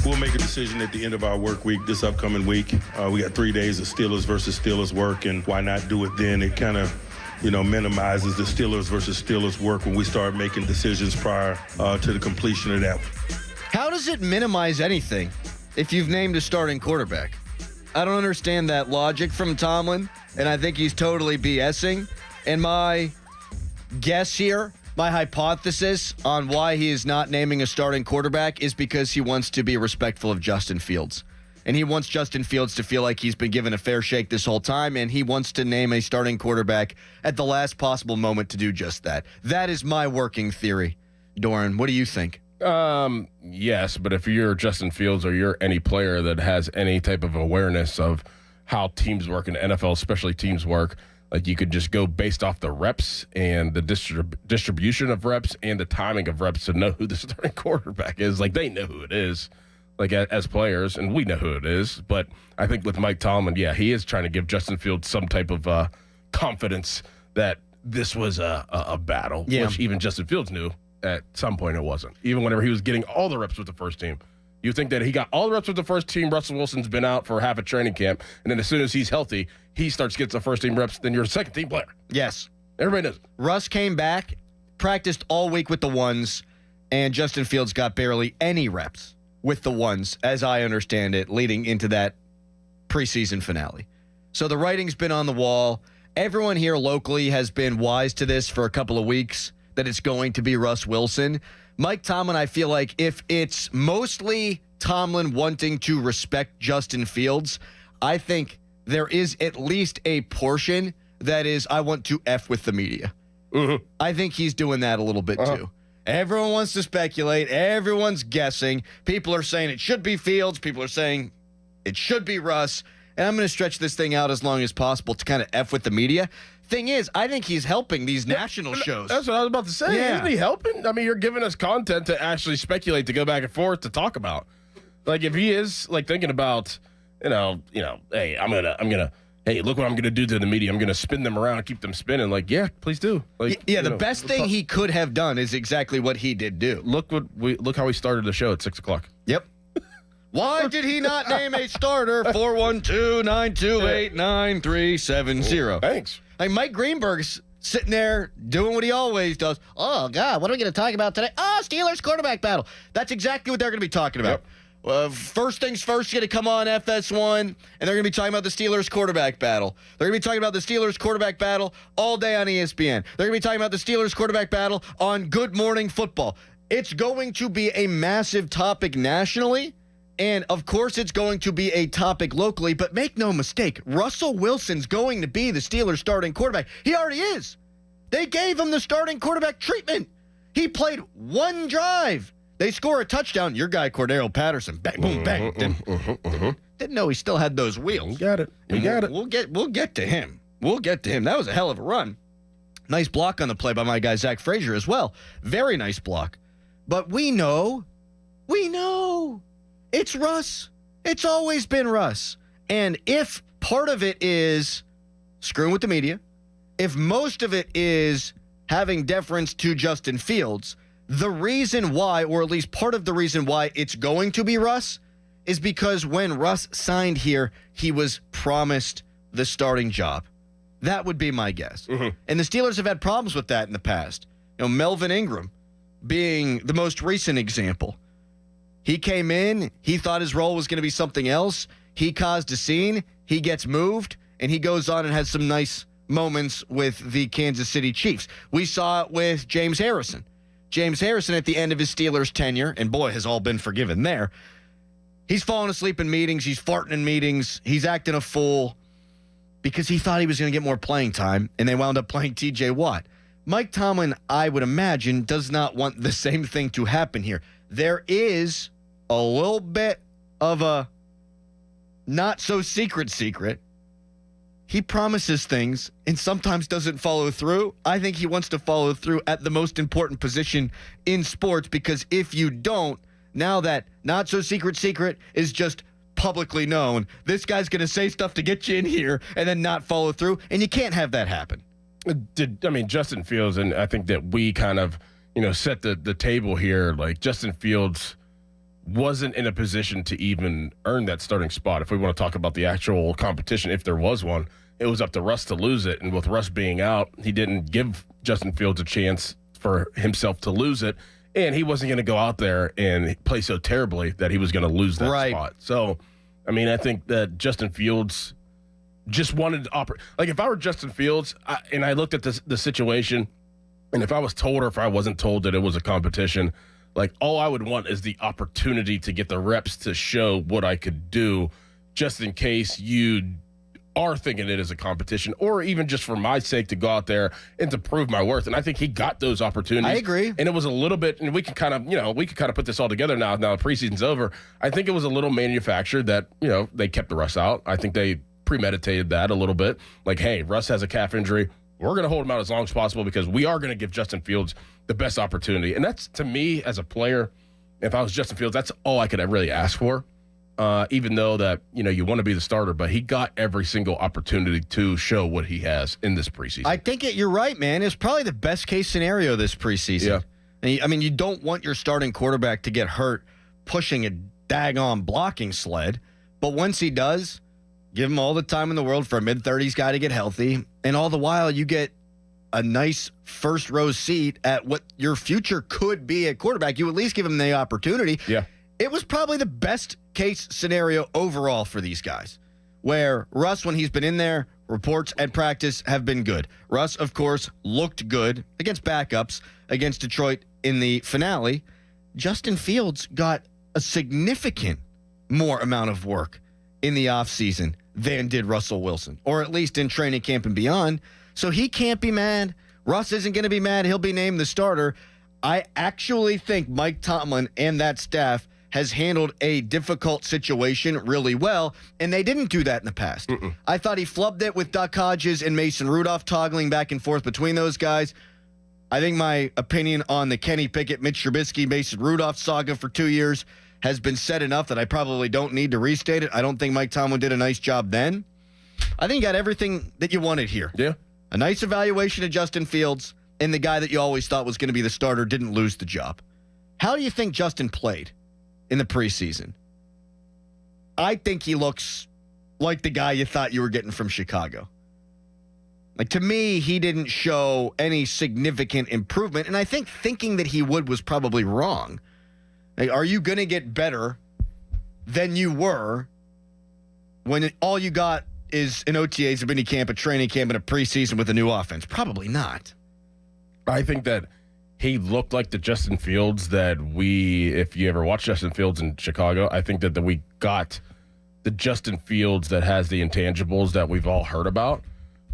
We'll make a decision at the end of our work week this upcoming week. We got 3 days of Steelers versus Steelers work, and why not do it then? It kind of, minimizes the Steelers versus Steelers work when we start making decisions prior to the completion of that. How does it minimize anything if you've named a starting quarterback? I don't understand that logic from Tomlin, and I think he's totally BSing. And my guess here, my hypothesis on why he is not naming a starting quarterback is because he wants to be respectful of Justin Fields. And he wants Justin Fields to feel like he's been given a fair shake this whole time, and he wants to name a starting quarterback at the last possible moment to do just that. That is my working theory. Dorin, what do you think? Yes, but if you're Justin Fields or you're any player that has any type of awareness of how teams work in the NFL, especially teams work, like you could just go based off the reps and the distribution of reps and the timing of reps to know who the starting quarterback is. Like they know who it is, like as players, and we know who it is. But I think with Mike Tomlin, yeah, he is trying to give Justin Fields some type of confidence that this was a battle, which even Justin Fields knew at some point it wasn't. Even whenever he was getting all the reps with the first team. You think that he got all the reps with the first team, Russell Wilson's been out for half a training camp, and then as soon as he's healthy, he starts getting the first team reps, then you're a second team player. Yes. Everybody knows. Russ came back, practiced all week with the ones, and Justin Fields got barely any reps with the ones, as I understand it, leading into that preseason finale. So the writing's been on the wall. Everyone here locally has been wise to this for a couple of weeks, that it's going to be Russ Wilson. Mike Tomlin, I feel like if it's mostly Tomlin wanting to respect Justin Fields, I think there is at least a portion that is, I want to F with the media. Mm-hmm. I think he's doing that a little bit too. Everyone wants to speculate. Everyone's guessing. People are saying it should be Fields. People are saying it should be Russ. And I'm going to stretch this thing out as long as possible to kind of F with the media. Thing is, I think he's helping these national shows. That's what I was about to say. Yeah. Isn't he helping? I mean, you're giving us content to actually speculate, to go back and forth, to talk about. Like, if he is, like, thinking about, hey, hey, look what I'm going to do to the media. I'm going to spin them around and keep them spinning. Like, yeah, please do. Like, yeah, the best thing he could have done is exactly what he did do. Look how we started the show at 6 o'clock. Yep. Why did he not name a starter? 412-928-9370. Thanks. Like Mike Greenberg's sitting there doing what he always does. Oh, God, what are we going to talk about today? Oh, Steelers quarterback battle. That's exactly what they're going to be talking about. Yep. First things first, you're going to come on FS1, and they're going to be talking about the Steelers quarterback battle. They're going to be talking about the Steelers quarterback battle all day on ESPN. They're going to be talking about the Steelers quarterback battle on Good Morning Football. It's going to be a massive topic nationally. And, of course, it's going to be a topic locally, but make no mistake, Russell Wilson's going to be the Steelers' starting quarterback. He already is. They gave him the starting quarterback treatment. He played one drive. They score a touchdown. Your guy, Cordero Patterson, bang, boom, bang. Didn't know he still had those wheels. We got it. We'll get to him. We'll get to him. That was a hell of a run. Nice block on the play by my guy, Zach Frazier, as well. Very nice block. But we know. It's Russ. It's always been Russ. And if part of it is screwing with the media, if most of it is having deference to Justin Fields, the reason why, or at least part of the reason why it's going to be Russ, is because when Russ signed here, he was promised the starting job. That would be my guess. Mm-hmm. And the Steelers have had problems with that in the past. Melvin Ingram being the most recent example. He came in, he thought his role was going to be something else. He caused a scene, he gets moved, and he goes on and has some nice moments with the Kansas City Chiefs. We saw it with James Harrison. James Harrison at the end of his Steelers tenure, and boy, has all been forgiven there. He's falling asleep in meetings, he's farting in meetings, he's acting a fool because he thought he was going to get more playing time, and they wound up playing T.J. Watt. Mike Tomlin, I would imagine, does not want the same thing to happen here. There is a little bit of a not-so-secret secret. He promises things and sometimes doesn't follow through. I think he wants to follow through at the most important position in sports, because if you don't, now that not-so-secret is just publicly known, this guy's going to say stuff to get you in here and then not follow through, and you can't have that happen. Justin Fields, and I think that we kind of, set the table here. Like, Justin Fields wasn't in a position to even earn that starting spot. If we want to talk about the actual competition, if there was one, it was up to Russ to lose it. And with Russ being out, he didn't give Justin Fields a chance for himself to lose it. And he wasn't going to go out there and play so terribly that he was going to lose that spot. So, I mean, I think that Justin Fields just wanted to operate. Like, if I were Justin Fields and I looked at the situation, and if I was told or if I wasn't told that it was a competition, like, all I would want is the opportunity to get the reps to show what I could do, just in case you are thinking it is a competition, or even just for my sake to go out there and to prove my worth. And I think he got those opportunities. I agree. And it was a little bit, and we can kind of put this all together now the preseason's over. I think it was a little manufactured that, they kept the Russ out. I think they premeditated that a little bit. Like, hey, Russ has a calf injury. We're going to hold him out as long as possible because we are going to give Justin Fields the best opportunity. And that's, to me, as a player, if I was Justin Fields, that's all I could really ask for. Even though that, you want to be the starter, but he got every single opportunity to show what he has in this preseason. I think you're right, man. It's probably the best case scenario this preseason. Yeah. I mean, you don't want your starting quarterback to get hurt pushing a daggone blocking sled, but once he does, give him all the time in the world for a mid-30s guy to get healthy, and all the while you get a nice first-row seat at what your future could be at quarterback. You at least give him the opportunity. Yeah. It was probably the best case scenario overall for these guys, where Russ, when he's been in there, reports at practice have been good. Russ, of course, looked good against backups against Detroit in the finale. Justin Fields got a significant more amount of work in the offseason than did Russell Wilson, or at least in training camp and beyond. So he can't be mad. Russ isn't going to be mad. He'll be named the starter. I actually think Mike Tomlin and that staff has handled a difficult situation really well, and they didn't do that in the past. I thought he flubbed it with Duck Hodges and Mason Rudolph toggling back and forth between those guys. I think my opinion on the Kenny Pickett, Mitch Trubisky, Mason Rudolph saga for 2 years has been said enough that I probably don't need to restate it. I don't think Mike Tomlin did a nice job then. I think you got everything that you wanted here. Yeah. A nice evaluation of Justin Fields, and the guy that you always thought was going to be the starter didn't lose the job. How do you think Justin played in the preseason? I think he looks like the guy you thought you were getting from Chicago. Like, to me, he didn't show any significant improvement, and I think thinking that he would was probably wrong. Like, are you going to get better than you were when all you got is an OTAs, a mini camp, a training camp, and a preseason with a new offense? Probably not. I think that he looked like the Justin Fields that if you ever watched Justin Fields in Chicago, I think that we got the Justin Fields that has the intangibles that we've all heard about.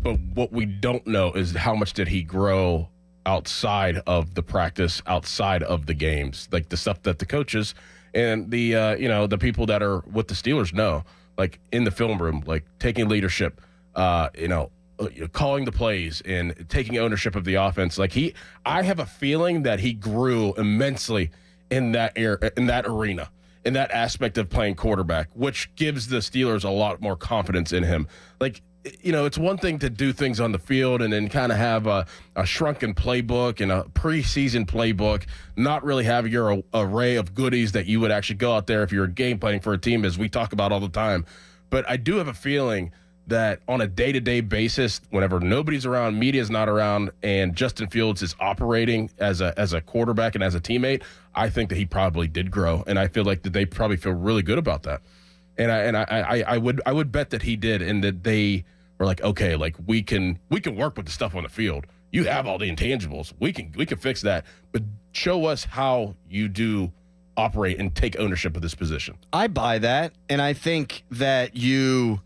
But what we don't know is how much did he grow outside of the practice, outside of the games, like the stuff that the coaches and the people that are with the Steelers know, like in the film room, like taking leadership, calling the plays and taking ownership of the offense. Like I have a feeling that he grew immensely in that arena, in that aspect of playing quarterback, which gives the Steelers a lot more confidence in him. Like, it's one thing to do things on the field and then kind of have a shrunken playbook and a preseason playbook, not really have your array of goodies that you would actually go out there if you're game planning for a team, as we talk about all the time. But I do have a feeling that on a day-to-day basis, whenever nobody's around, media's not around, and Justin Fields is operating as a quarterback and as a teammate, I think that he probably did grow, and I feel like that they probably feel really good about that. And I would bet that he did, and that they were like, okay, like we can work with the stuff on the field. You have all the intangibles. We can fix that, but show us how you do operate and take ownership of this position. I buy that, and I think that you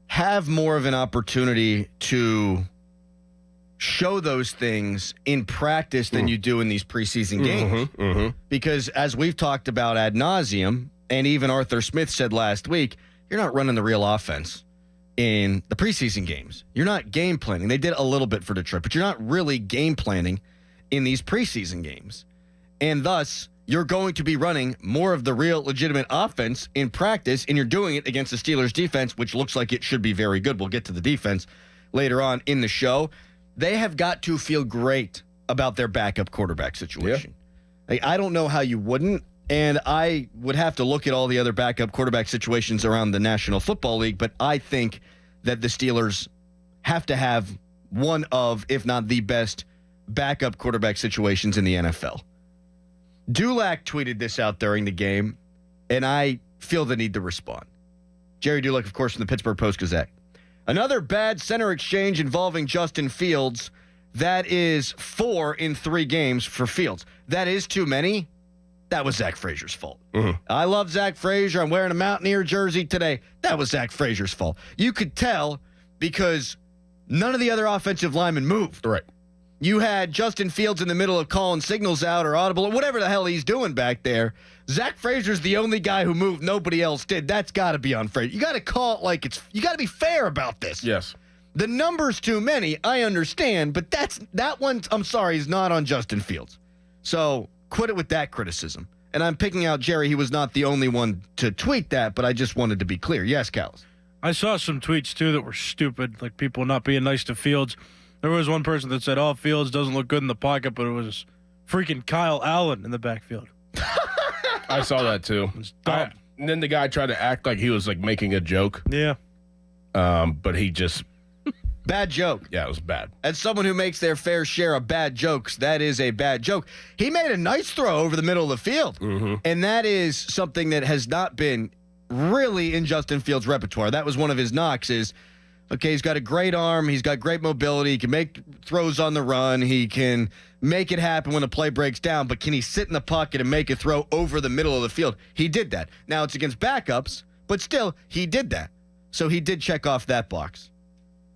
have more of an opportunity to show those things in practice than you do in these preseason games. Because as we've talked about ad nauseum, and even Arthur Smith said last week, you're not running the real offense in the preseason games. You're not game planning. They did a little bit for Detroit, but you're not really game planning in these preseason games. And thus, you're going to be running more of the real legitimate offense in practice, and you're doing it against the Steelers defense, which looks like it should be very good. We'll get to the defense later on in the show. They have got to feel great about their backup quarterback situation. Yeah. Like, I don't know how you wouldn't. And I would have to look at all the other backup quarterback situations around the National Football League, but I think that the Steelers have to have one of, if not the best, backup quarterback situations in the NFL. Dulac tweeted this out during the game, and I feel the need to respond. Jerry Dulac, of course, from the Pittsburgh Post-Gazette. Another bad center exchange involving Justin Fields. That is 4 in 3 games for Fields. That is too many. That was Zach Frazier's fault. Mm-hmm. I love Zach Frazier. I'm wearing a Mountaineer jersey today. That was Zach Frazier's fault. You could tell because none of the other offensive linemen moved. Right. You had Justin Fields in the middle of calling signals out or audible or whatever the hell he's doing back there. Zach Frazier's the only guy who moved. Nobody else did. That's got to be on Frazier. You got to call it like you got to be fair about this. Yes. The number's too many. I understand, but that one, I'm sorry, is not on Justin Fields. So quit it with that criticism. And I'm picking out Jerry. He was not the only one to tweet that, but I just wanted to be clear. Yes, Callis. I saw some tweets, too, that were stupid, like people not being nice to Fields. There was one person that said, oh, Fields doesn't look good in the pocket, but it was freaking Kyle Allen in the backfield. I saw that, too. It's dumb. And then the guy tried to act like he was, like, making a joke. Yeah. But he just... Bad joke. Yeah, it was bad. As someone who makes their fair share of bad jokes, that is a bad joke. He made a nice throw over the middle of the field. Mm-hmm. And that is something that has not been really in Justin Fields' repertoire. That was one of his knocks is, okay, he's got a great arm. He's got great mobility. He can make throws on the run. He can make it happen when a play breaks down. But can he sit in the pocket and make a throw over the middle of the field? He did that. Now, it's against backups, but still, he did that. So he did check off that box.